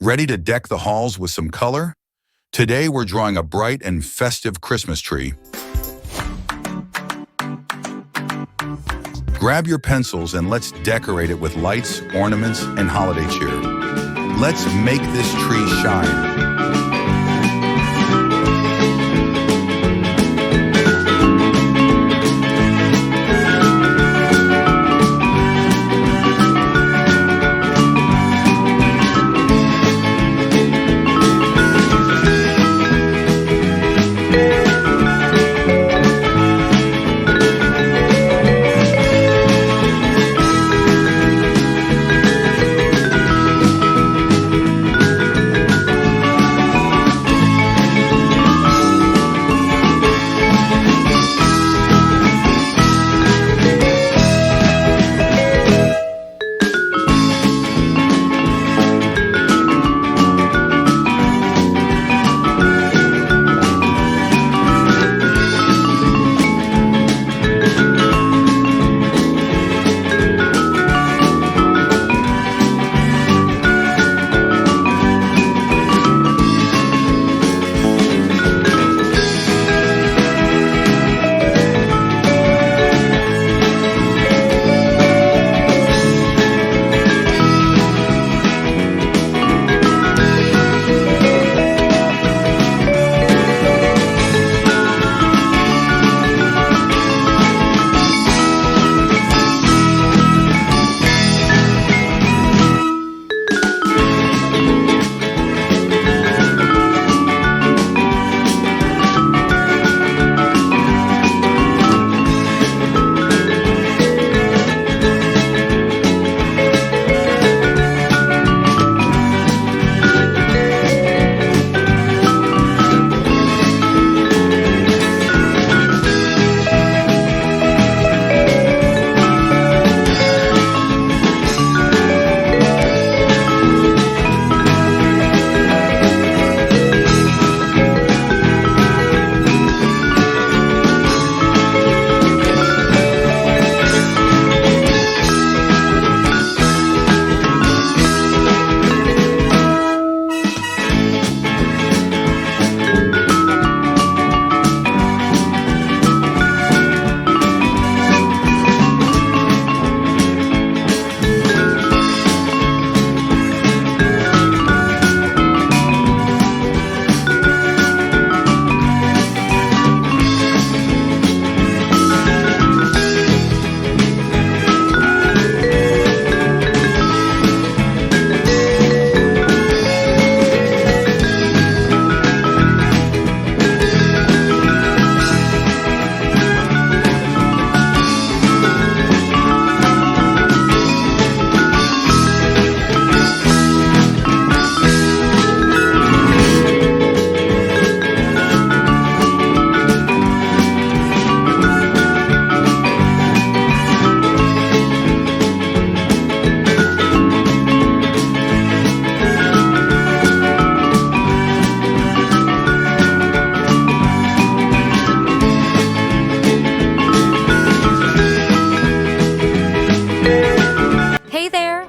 Ready to deck the halls with some color? Today we're drawing a bright and festive Christmas tree. Grab your pencils and let's decorate it with lights, ornaments, and holiday cheer. Let's make this tree shine.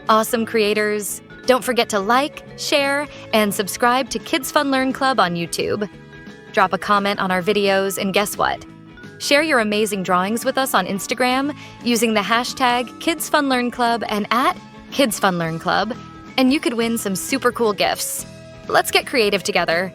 Awesome creators! Don't forget to like, share, and subscribe to Kids Fun Learn Club on YouTube. Drop a comment on our videos, and guess what? Share your amazing drawings with us on Instagram using the hashtag KidsFunLearnClub and @KidsFunLearnClub, and you could win some super cool gifts. Let's get creative together.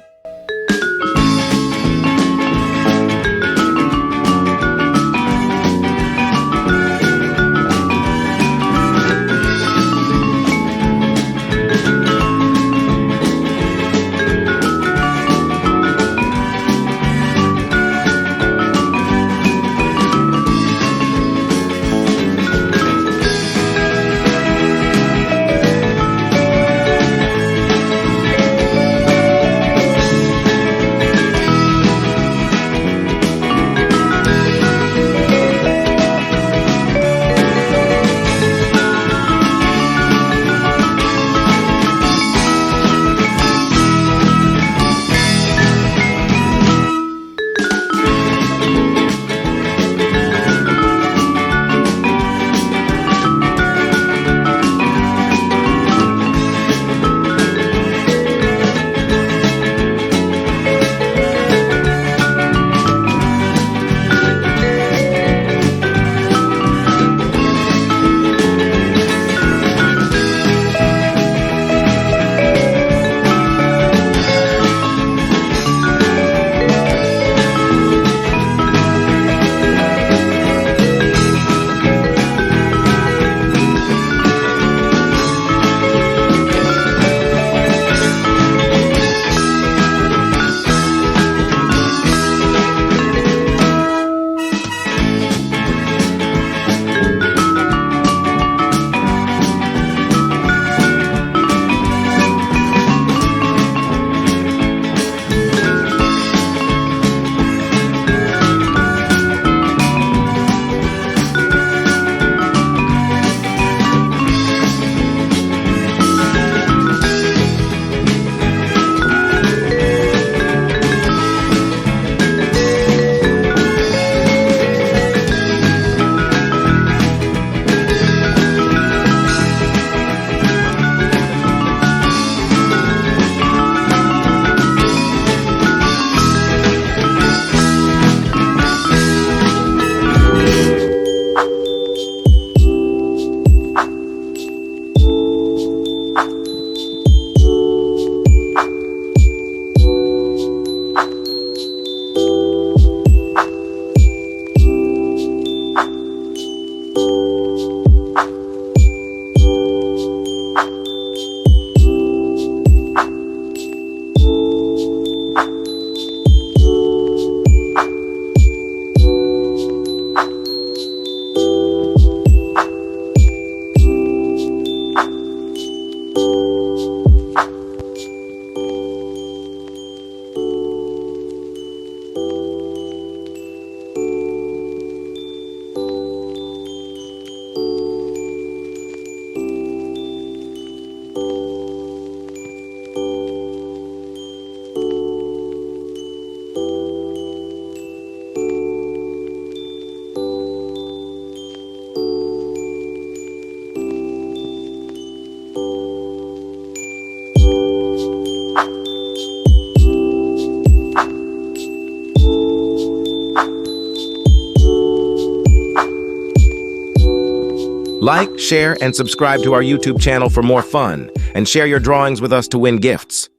Like, share, and subscribe to our YouTube channel for more fun, and share your drawings with us to win gifts.